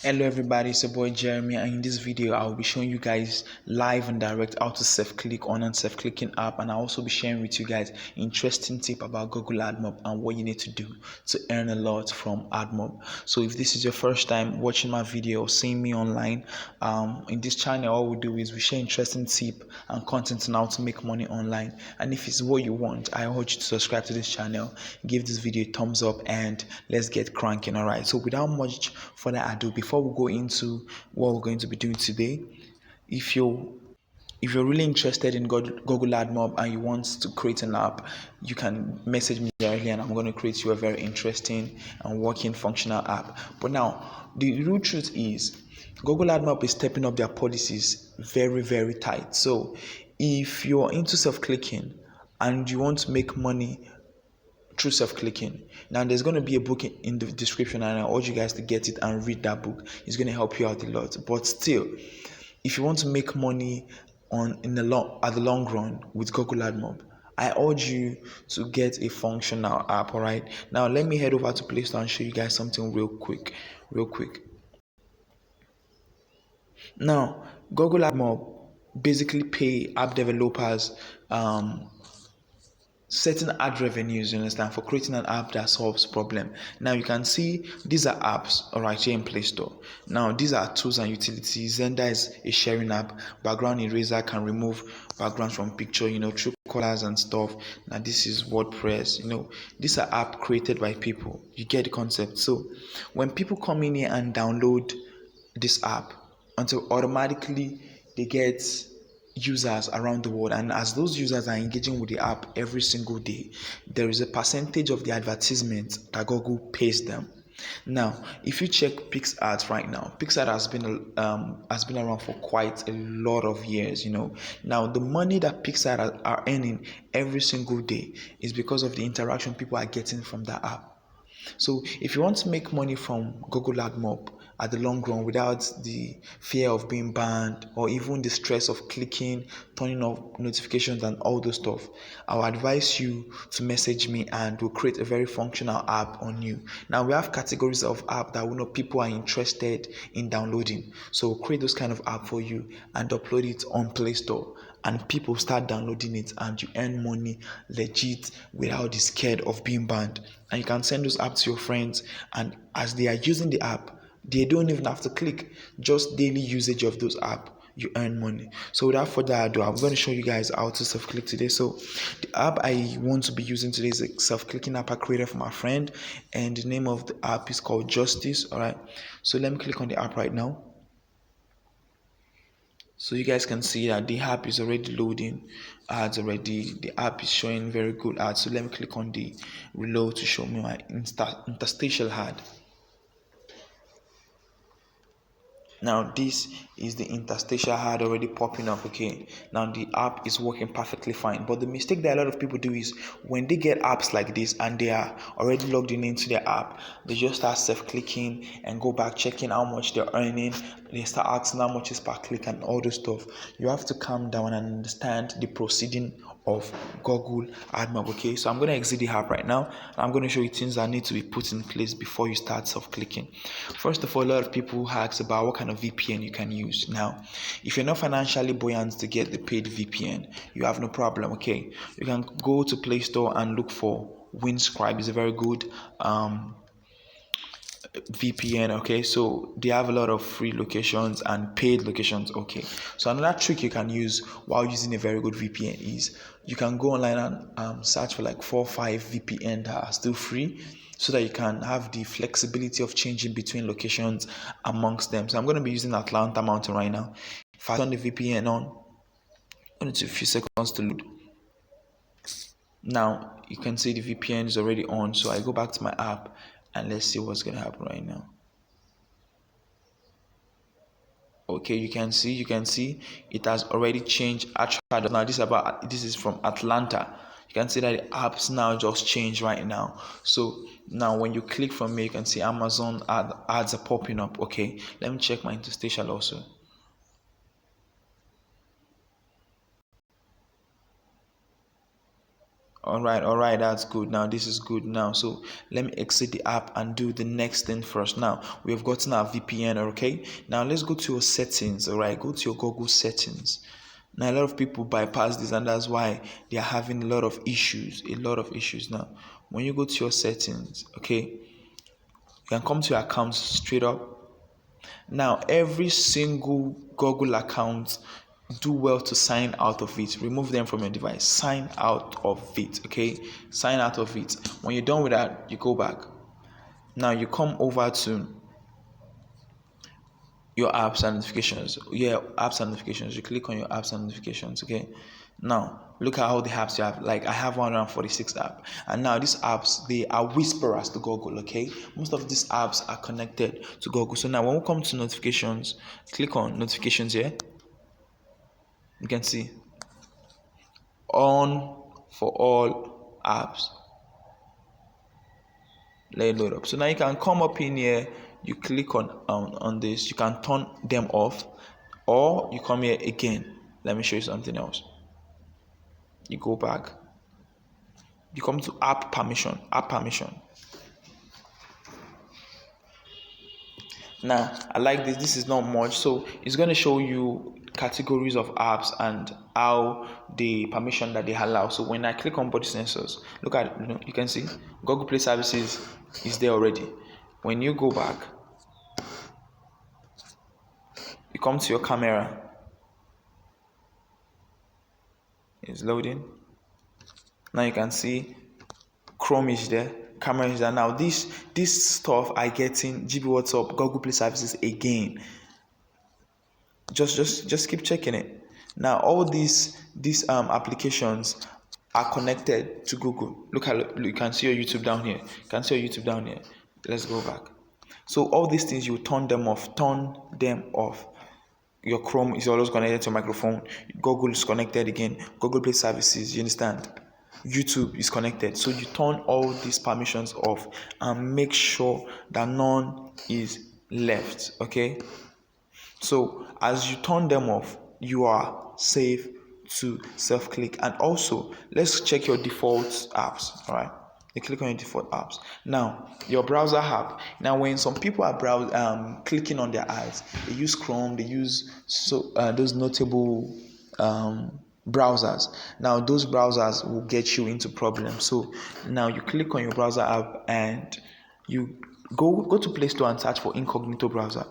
Hello everybody, it's your boy Jeremy, and in this video I'll be showing you guys live and direct how to self-click on a self-clicking app, and I'll also be sharing with you guys interesting tip about Google AdMob and what you need to do to earn a lot from AdMob. So if this is your first time watching my video or seeing me online, in this channel all we do is we share interesting tip and content on how to make money online. And if it's what you want, I urge you to subscribe to this channel, give this video a thumbs up, and let's get cranking. Alright, so without much further ado, before we go into what we're going to be doing today, if you're really interested in Google AdMob and you want to create an app, you can message me directly and I'm going to create you a very interesting and working functional app. But now the real truth is Google AdMob is stepping up their policies very tight. So if you're into self-clicking and you want to make money through self-clicking, now there's going to be a book in the description, and I urge you guys to get it and read that book. It's going to help you out a lot. But still, if you want to make money at the long run with Google AdMob, I urge you to get a functional app. All right, now let me head over to Play Store and show you guys something real quick. Now Google AdMob basically pay app developers certain ad revenues, you understand, for creating an app that solves problem. Now you can see these are apps, all right, here in Play Store. Now these are tools and utilities. Xender is a sharing app. Background eraser can remove backgrounds from picture, through colors and stuff. Now this is WordPress. These are apps created by people. You get the concept. So when people come in here and download this app, until automatically they get users around the world, and as those users are engaging with the app every single day, there is a percentage of the advertisement that Google pays them. Now if you check PixAds right now, PixAds has been around for quite a lot of years. Now the money that PixAds are earning every single day is because of the interaction people are getting from that app. So if you want to make money from Google AdMob at the long run without the fear of being banned or even the stress of clicking, turning off notifications and all those stuff, I will advise you to message me and we'll create a very functional app on you. Now we have categories of app that we know people are interested in downloading. So we'll create those kind of app for you and upload it on Play Store, and people start downloading it and you earn money legit without the scared of being banned. And you can send those apps to your friends, and as they are using the app, they don't even have to click. Just daily usage of those apps, you earn money. So without further ado, I'm going to show you guys how to self-click today. So the app I want to be using today is a self-clicking app I created for my friend, and the name of the app is called Justice. All right, so let me click on the app right now. So you guys can see that the app is already loading ads already. The app is showing very good ads. So let me click on the reload to show me my interstitial ad. Now this is the interstitial ad already popping up. Okay, now the app is working perfectly fine, but the mistake that a lot of people do is when they get apps like this and they are already logged into their app, they just start self-clicking and go back checking how much they're earning. They start asking how much is per click and all those stuff. You have to calm down and understand the proceeding of Google AdMob. Okay, so I'm going to exit the app right now, and I'm going to show you things that need to be put in place before you start self-clicking. First of all, a lot of people ask about what kind of VPN you can use. Now if you're not financially buoyant to get the paid VPN, you have no problem. Okay, you can go to Play Store and look for Windscribe. It's a very good VPN. Okay, so they have a lot of free locations and paid locations. Okay, so another trick you can use while using a very good VPN is you can go online and search for like 4 or 5 VPN that are still free, so that you can have the flexibility of changing between locations amongst them. So I'm going to be using Atlanta Mountain right now. If I turn the VPN on, it takes a few seconds to load. Now you can see the VPN is already on, so I go back to my app and let's see what's going to happen right now. Okay, you can see it has already changed. Now this is from Atlanta. You can see that the apps now just changed right now. So now when you click from here, you can see Amazon ads are popping up. Okay, let me check my interstitial also. All right, that's good. Now this is good now. So let me exit the app and do the next thing first. Now we have gotten our VPN, okay? Now let's go to your settings. All right, go to your Google settings. Now a lot of people bypass this, and that's why they are having a lot of issues. A lot of issues now. When you go to your settings, okay, you can come to your accounts straight up. Now, every single Google account, do well to sign out of it. Remove them from your device. Sign out of it. Okay, sign out of it. When you're done with that, you go back. Now you come over to your apps and notifications. Yeah, apps and notifications. You click on your apps and notifications. Okay. Now look at all the apps you have. Like I have 146 apps, and now these apps, they are whisperers to Google. Okay, most of these apps are connected to Google. So now when we come to notifications, click on notifications here. You can see on for all apps. Let it load up. So now you can come up in here, you click on this, you can turn them off, or you come here again. Let me show you something else. You go back, you come to app permission. Now I like this is not much, so it's going to show you categories of apps and how the permission that they allow. So when I click on body sensors, look at, you can see Google Play Services is there already. When you go back, you come to your camera, it's loading. Now you can see Chrome is there, camera is there. Now this stuff I getting GB WhatsApp, Google Play Services again. Just keep checking it. Now all these applications are connected to Google. Look, you can see your YouTube down here. Let's go back. So all these things, you turn them off. Your Chrome is always connected to your microphone. Google is connected again. Google Play Services, you understand? YouTube is connected. So you turn all these permissions off and make sure that none is left. Okay. So as you turn them off, you are safe to self-click. And also, let's check your default apps. All right. You click on your default apps. Now, your browser app. Now, when some people are clicking on their ads, they use Chrome, they use those notable browsers. Now, those browsers will get you into problems. So now you click on your browser app and you go to Play Store and search for incognito browser.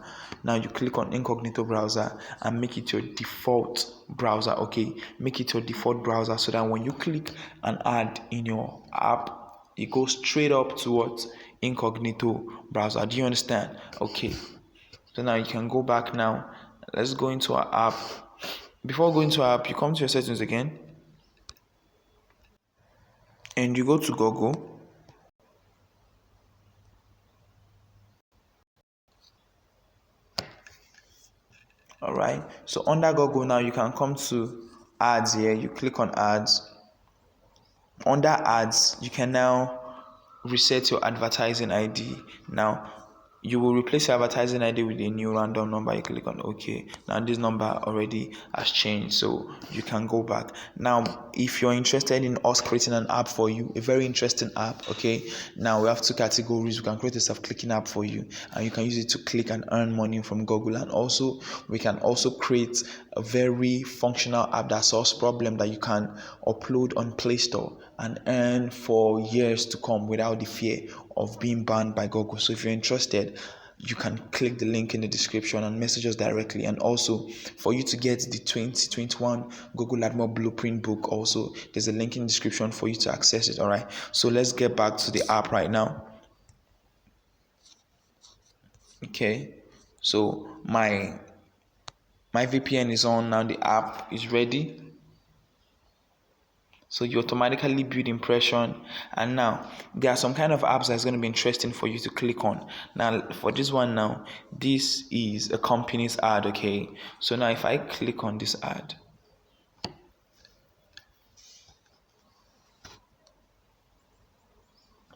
Now you click on incognito browser and make it your default browser. Okay, make it your default browser so that when you click an ad in your app, it goes straight up to what? Incognito browser. Do you understand? Okay, so now you can go back. Now let's go into our app. Before going to our app, you come to your settings again and you go to Google. All right, so under Google, now you can come to ads here. You click on ads. Under ads, you can now reset your advertising ID. Now you will replace your advertising ID with a new random number. You click on OK. Now this number already has changed, so you can go back. Now if you're interested in us creating an app for you, a very interesting app, okay, now we have two categories. We can create a self-clicking app for you, and you can use it to click and earn money from Google. And also we can also create a very functional app that solves problem that you can upload on Play Store and earn for years to come without the fear of being banned by Google. So if you're interested, you can click the link in the description and message us directly. And also, for you to get the 2021 Google Admob Blueprint book, also there's a link in the description for you to access it. All right, so let's get back to the app right now. Okay, so my VPN is on now. The app is ready. So you automatically build impression, and now there are some kind of apps that's going to be interesting for you to click on. Now for this one, now this is a company's ad. Okay, so now if I click on this ad,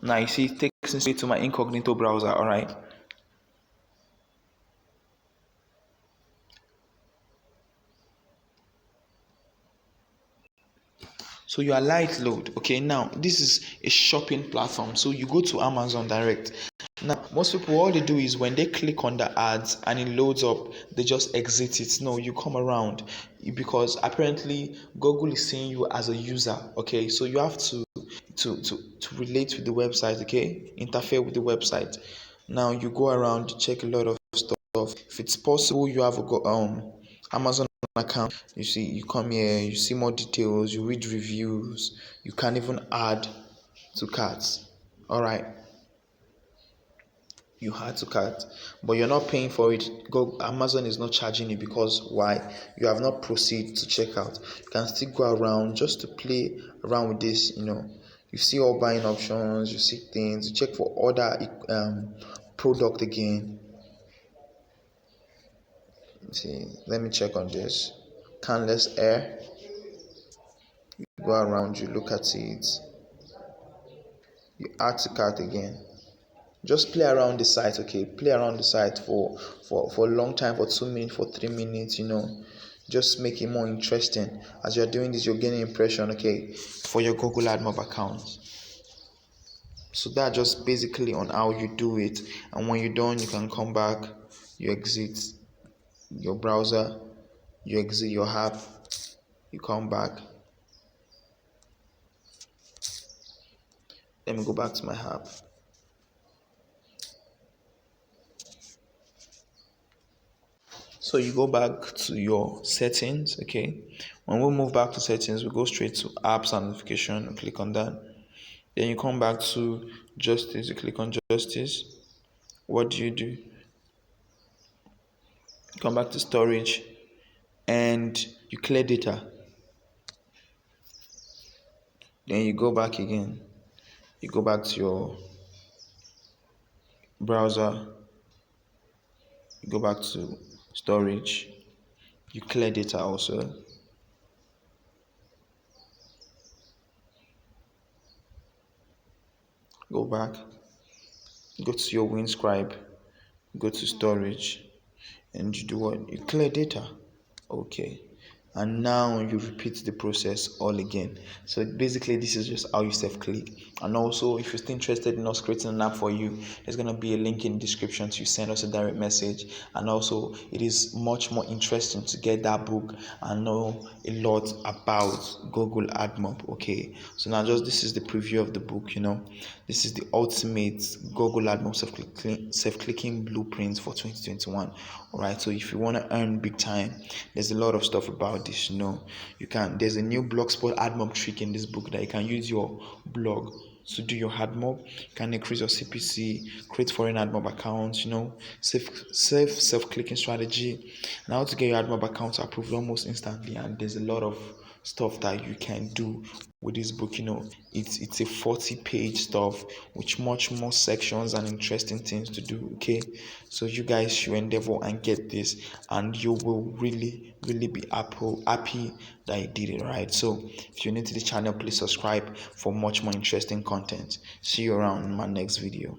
now you see it takes me straight to my incognito browser. All right, So you allow it load. Okay, now this is a shopping platform, so you go to Amazon direct. Now most people, all they do is when they click on the ads and it loads up, they just exit it. No, you come around, because apparently Google is seeing you as a user. Okay, so you have to relate with the website. Okay, interfere with the website. Now you go around, you check a lot of stuff. If it's possible, you have a Amazon account. You see, you come here, you see more details, you read reviews, you can even add to carts. All right, you had to cart, but you're not paying for it. Go, Amazon is not charging you, because why? You have not proceeded to checkout. You can still go around just to play around with this. You see all buying options, you see things, you check for other product again. See, let me check on this. Canless air. You go around, you look at it, you add to cart again. Just play around the site. Okay, play around the site for a long time, for 2 minutes, for 3 minutes. Just make it more interesting. As you're doing this, you're gaining impression, okay, for your Google AdMob account. So that just basically on how you do it. And when you're done, you can come back, you exit your browser, you exit your app, you come back. Let me go back to my app. So you go back to your settings. Okay, when we move back to settings, we go straight to apps and notification, click on that. Then you come back to justice, you click on justice. What do? You come back to storage and you clear data. Then you go back again, you go back to your browser, you go back to storage, you clear data also. Go back, go to your WinScribe, go to storage, and you do what? You clear data. Okay, and now you repeat the process all again. So basically this is just how you self-click. And also, if you're still interested in us creating an app for you, there's going to be a link in the description to send us a direct message. And also, it is much more interesting to get that book and know a lot about Google AdMob. Okay, so now just this is the preview of the book. This is the ultimate Google AdMob self-clicking blueprint for 2021. All right, so if you want to earn big time, there's a lot of stuff about this. There's a new blogspot AdMob trick in this book that you can use your blog to do your AdMob. You can increase your CPC, create foreign AdMob accounts, self-clicking strategy, and how to get your AdMob accounts approved almost instantly. And there's a lot of stuff that you can do with this book. It's a 40-page stuff with much more sections and interesting things to do. Okay, so you guys should endeavor and get this, and you will really be happy that you did it. Right, so if you're new to the channel, please subscribe for much more interesting content. See you around in my next video.